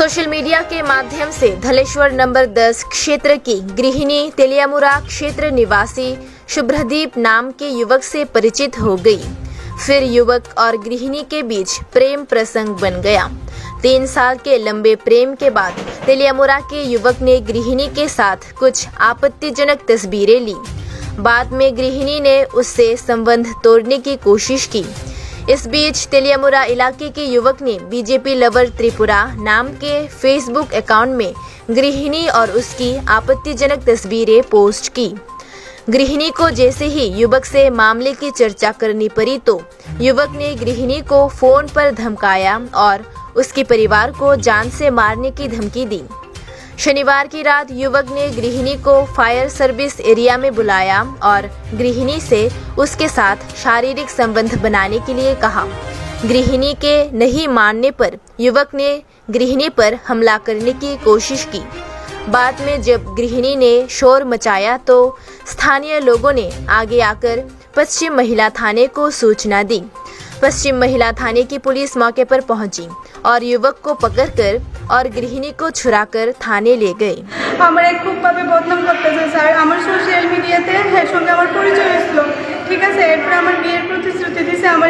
Social media के माध्यम से धलेश्वर नंबर 10 क्षेत्र की गृहिणी तेलियामुरा क्षेत्र निवासी शुभ्रदीप नाम के युवक से परिचित हो गई। फिर युवक और गृहिणी के बीच प्रेम प्रसंग बन गया। 3 साल के लंबे प्रेम के बाद तेलियामुरा के युवक ने गृहिणी के साथ कुछ आपत्तिजनक तस्वीरें ली। बाद में गृहिणी ने उससे संबंध तोड़ने की कोशिश की। इस बीच तेलियामुरा इलाके के युवक ने बीजेपी लवर त्रिपुरा नाम के फेसबुक अकाउंट में गृहिणी और उसकी आपत्तिजनक तस्वीरें पोस्ट की। गृहिणी को जैसे ही युवक से मामले की चर्चा करनी पड़ी तो युवक ने गृहिणी को फोन पर धमकाया और उसके परिवार को जान से मारने की धमकी दी। शनिवार की रात युवक ने गृहिणी को फायर सर्विस एरिया में बुलाया और गृहिणी से उसके साथ शारीरिक संबंध बनाने के लिए कहा। गृहिणी के नहीं मानने पर युवक ने गृहिणी पर हमला करने की कोशिश की। बाद में जब गृहिणी ने शोर मचाया तो स्थानीय लोगों ने आगे आकर पश्चिम महिला थाने को सूचना दी। पश्चिम महिला थाने की पुलिस मौके पर पहुंची और युवक को पकड़कर और गृहिणी को छुड़ाकर थाने ले गए। আমার এক খুব ভাবে বদনাম করতেছে স্যার। আমার সোশ্যাল মিডিয়াতে এর সঙ্গে আমার পরিচয় হয়েছিল, ঠিক আছে। এরপর আমার বিয়ের প্রতিশ্রুতি দিয়েছে, আমার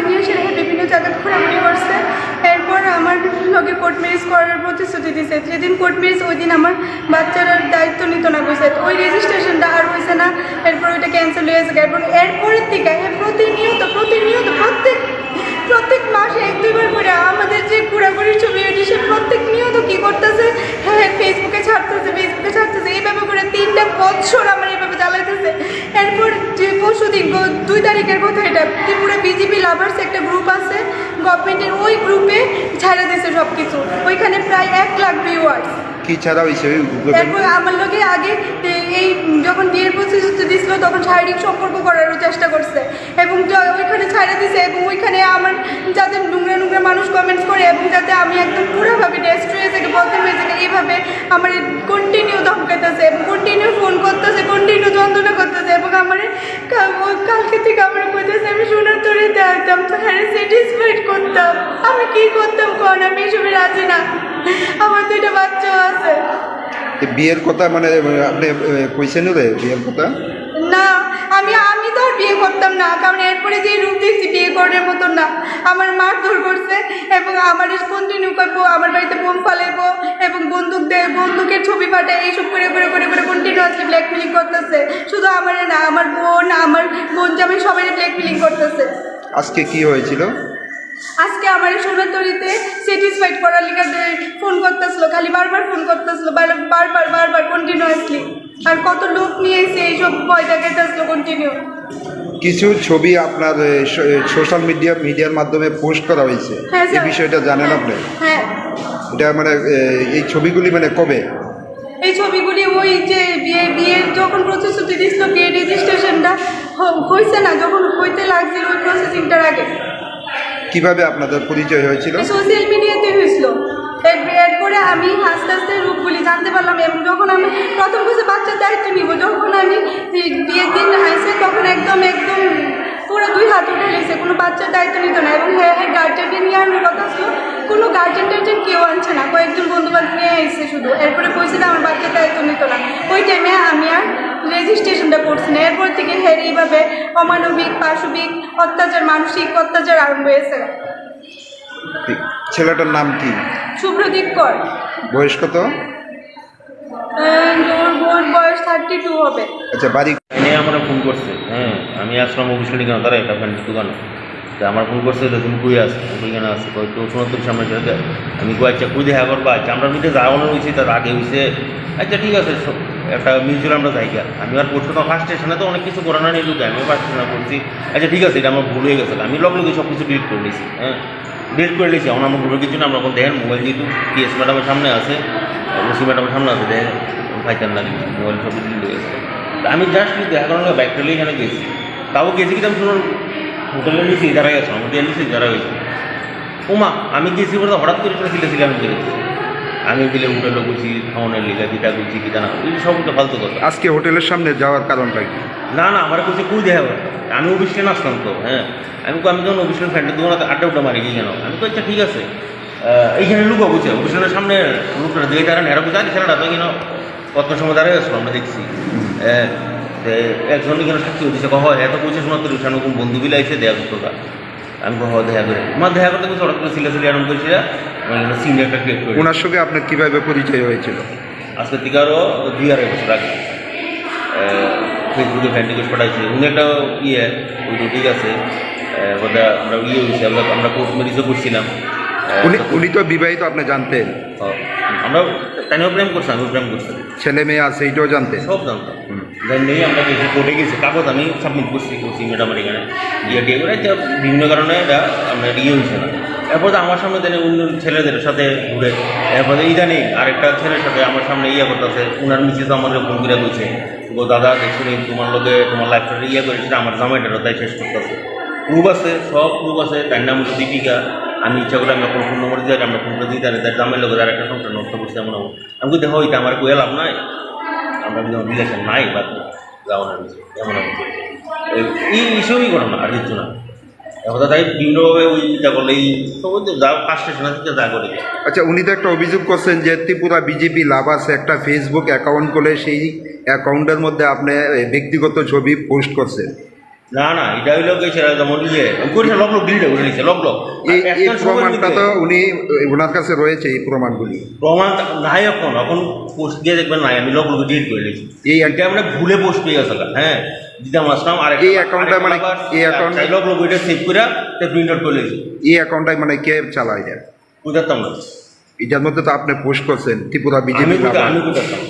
নিয়ে সে বিভিন্ন জায়গায় ঘোরাঘুরি করছে। এরপর আমার লগে কোর্ট ম্যারেজ করার প্রতিশ্রুতি দিয়েছে। যেদিন কোর্ট ম্যারেজ ওই দিন আমার বাচ্চার দায়িত্ব নিত না কইছে, ওই রেজিস্ট্রেশনটা আর হয়েছে না। এরপর ওইটা ক্যান্সেল হয়ে গেছে। এরপরের থেকে প্রতিনিয়ত প্রত্যেক মাসে 1-2 বার করে আমাদের যে ঘোরাঘুরির ছবি ওইটি সে প্রত্যেক নিয়ত কী করতেছে, হ্যাঁ ফেসবুকে ছাড়তেছে এইভাবে করে 3টা বছর আমার এইভাবে চালাইতেছে। এরপর যে পরশুদিন 2 তারিখের কথা, এটা ত্রিপুরা বিজেপি লাভার্স একটা গ্রুপ আছে গভর্নমেন্টের, ওই গ্রুপে ছাড়া দিয়েছে সব কিছু। ওইখানে প্রায় 1 লাখ ভিউয়ার্স কি ছাড়া হয়েছে। তারপর আমার লোকে আগে এই যখন বিয়ের প্রতিশ্রুতি দিয়েছিল তখন শারীরিক সম্পর্ক করারও চেষ্টা করছে এবং ওইখানে ছাড়া দিছে এবং ওইখানে আমার যাতে নোংরা মানুষ কমেন্টস করে এবং যাতে আমি একদম পুরোভাবে ডেস্ট্রয় হয়ে থেকে বদনাম হয়ে থেকে এইভাবে আমার কন্টিনিউ ধমকাইতেছে এবং কন্টিনিউ ফোন করতেছে, কন্টিনিউ যন্ত্রণা করতেছে এবং আমার কালকে থেকে আমার কইতেছে আমি সোনার তরে দেখতাম তো হ্যাঁ স্যাটিসফাইড করতাম। আমি কী করতাম কন, আমি এসবে রাজি না। আমার 2টা বাচ্চাও আছে। বিয়ের কথা মানে আপনি কইছেন রে বিয়ের কথা? না, আমি তো আর বিয়ে করতাম না, কারণ এরপরে যে রূপ দেখছি বিয়ে করার মতন না। আমার মারধর করছে এবং আমার কন্টিনিউ করবো, আমার বাড়িতে বোম ফালাইবো এবং বন্দুকের ছবি পাঠায়, এইসব করে কন্টিনিউয়াসলি ব্ল্যাকমেলিং করতেছে। শুধু আমার না, আমার বোন জামাই সবাই ব্ল্যাকমেলিং করতেছে। আজকে কি হয়েছিল? আজকে আমার সোনাতরিতে স্যাটিসফাইড করার লিগে ফোন করতেছিল, খালি বারবার ফোন করতেছিল, বারবার কন্টিনিউয়াসলি। আর কত লোক নিয়ে এসে এইসব ভয় দেখাইতেছিল কন্টিনিউ। কিছু ছবি আপনার সোশ্যাল মিডিয়ার মাধ্যমে পোস্ট করা হয়েছে, এই বিষয়টা জানেন আপনি? হ্যাঁ। এটা মানে এই ছবিগুলি মানে কবে? এই ছবিগুলি ওই যে বিয়ের যখন প্রতিশ্রুতি দিছিল, বিয়ে রেজিস্ট্রেশনটা হয়েছে না, যখন হইতে লাগছিল ওই প্রসেসিংটার আগে। কিভাবে আপনাদের পরিচয় হয়েছিল? সোশ্যাল মিডিয়াতে হয়েছিল। এরপরে আমি আস্তে আস্তে রূপগুলি জানতে পারলাম এবং যখন আমি প্রথম কিছু বাচ্চার দায়িত্ব নিব, যখন আমি বিয়ের দিন আসে তখন একদম পুরো 2 হাত উঠে লেগেছে, কোনো বাচ্চার দায়িত্ব নিত না এবং হ্যাঁ গার্জেনকে নিয়ে আনার কথা ছিল, কোনো গার্জেন কেউ আনছে না, কয়েকজন বন্ধুবান্ধব নিয়ে এসেছে শুধু। এরপরে কইছে আমার বাচ্চার দায়িত্ব নিত না। ওই টাইমে আমি আর রেজিস্ট্রেশনটা করছি না। এরপর থেকে হ্যাঁ এইভাবে অমানবিক পাশবিক অত্যাচার, মানসিক অত্যাচার আরম্ভ হয়েছে। ছেলেটার নাম কি? শুভ্রদীপ কর। বয়স কত? ওর বয়স 32 হবে। আচ্ছা, বাড়ি আমরা ফোন করছে, হ্যাঁ আমি আসলাম অফিসে কেন তারা একটা ফ্যান্ডের দোকানে, আমার ফোন করছে যে তুমি কই আসো, ওইখানে আসছে তো সোনাত্তর সামনে যেতে। আমি কই আচ্ছা কই দেখা করবো, আচ্ছা আমরা মিটে যাওয়ানো হয়েছি, তার আগে হয়েছে। আচ্ছা ঠিক আছে, একটা মিউচুয়াল আমরা জায়গা। আমি আর পড়ছি তো ফার্স্ট স্টেশনে, তো অনেক কিছু করানো নেই লোকে, আমিও ফার্স্ট স্টেশনে পড়ছি। আচ্ছা ঠিক আছে, এটা আমার ভুল হয়ে গেছে, আমি লগে সব কিছু ডিলিট করে নিয়েছি। হ্যাঁ ডিলিট করে নিয়েছি। এখন আমার গ্রুপের কিছু না, আমরা দেখেন মোবাইল যেহেতু পিএস ম্যাডামের সামনে আছে, ওসি ম্যাডামের সামনে আছে, দেখেন ফাইতার লাগে মোবাইল সব ডিলিট হয়ে গেছে। আমি জাস্ট দেখা করার বাইকটা নিয়ে এখানে গেছি, তাও গেছি কিন্তু আমি শুনুন হোটেলের নিচে যারা গেছে, হোটেলের নিচে যারা গেছে ওমা আমি গেছি বলতে হঠাৎ করে ফিলে আমি গেছি। আমি দিলে হোটেলে বলছি খাওয়ানোর লিখা কিটা করছি কিটা না, এই সব তো ফালতু কথা। আজকে হোটেলের সামনে যাওয়ার কারণটা কি? না আমার বলছে কুই দেখা হবে, আমি অফিসে আসলাম তো। হ্যাঁ আমি যখন অফিসের ফ্রেন্ডের দোকানে আড্ডা মারি গিয়ে কেন, আমি তো আচ্ছা ঠিক আছে এইখানে লুকা বুঝছে অফিসের সামনে লোকটা দিয়ে দাঁড়ান এরা বুঝা ছেলেটা তো কিনা কত সময় দাঁড়িয়ে আসলো আমরা দেখছি একজন এখানে সাক্ষী হচ্ছে হয় এত পয়সা শোনা তো রুশান বন্ধু বিলা এসে দেয়া করতো আমি দেখা করে আমার দেখা করতে বলছি হঠাৎ করে সিলে আরম্ভ করেছিল আমি এখানে সিন একটা ক্রিয়েট করি। ওনার সঙ্গে আপনার কীভাবে পরিচয় হয়েছিল? আজকে থেকে আরও 2-2.5 বছর আগে ফেসবুকে ফ্যান্ড রিকোয়েস্ট পাঠাইছে উনি একটা ওই তো ঠিক আছে বোধহয় আমরা হয়েছে আমরা কোর্ট ম্যারেজও করছিলাম। উনি তো বিবাহিত, আপনি জানতেন? আমরা তাইও প্রেম করছি, আমিও প্রেম করছি, ছেলে মেয়ে আছে এইটাও জানতেন? সব জানতাম। জানলেই আমরা গেছি কোর্টে গেছি, কাগজ আমি সাবমিট করছি ম্যাডামের এখানে টিয়ে করে বিভিন্ন কারণে এটা আমরা হয়েছে না। এরপর আমার সামনে দেনে অন্য ছেলেদের সাথে ঘুরে এরপরে ইদানিং আরেকটা ছেলের সাথে আমার সামনে করতেছে উনার মিছে তো আমাকে ফোন করে বলছে ও দাদা দেখুন তোমার লোকে তোমার লাইফটা করেছিল আমার জামাইটারও তাই শেষ করতেছে। প্রুফ আছে, সব প্রুফ আছে, তার নাম হচ্ছে দীপিকা। আমি ইচ্ছা করে আমি এখন ফোন নম্বর দিয়ে আমরা ফোনটা দিই তার জামাইয়ের লোকের আর একটা সংসার নষ্ট করছি এমন আমি কিন্তু হইতে আমার কোয়া লাভ নাই, আমরা কিন্তু রিলেশন নাই বা যাওয়ানোর বিষয় এমন এই হিসেবেই ঘটনা আর কিছু না। এখন তাই বিভিন্নভাবে ওই ইটা করলে এই যা ফার্স্ট স্টেশন থেকে যা করে। আচ্ছা, উনি তো একটা অভিযোগ করছেন যে ত্রিপুরা বিজেপি লাভ আছে একটা ফেসবুক অ্যাকাউন্ট করে সেই অ্যাকাউন্টের মধ্যে আপনি ব্যক্তিগত ছবি পোস্ট করছেন। না না, এটা হইল সেটা যেমন করেছে লক ডিলিটে করে নিচ্ছে লক এই প্রমাণটা তো উনি ওনার কাছে রয়েছে, এই প্রমাণগুলি প্রমাণ নাই এখন পোস্ট দিয়ে দেখবেন নাই আমি লক ডিলিট করে নিয়েছি। এই একটা আমরা ভুলে পোস্ট পেয়ে গেছে হ্যাঁ দিতাম আসলাম আর এই অ্যাকাউন্টটা মানে এই অ্যাকাউন্ট লক এটা সেভ করে প্রিন্ট আউট করে নিয়েছি। এই অ্যাকাউন্টটাই মানে কে চালায় যায় বুঝতাম না, এটার মধ্যে তো আপনি পোস্ট করছেন ত্রিপুরা বিজেপি আমি বুঝতাম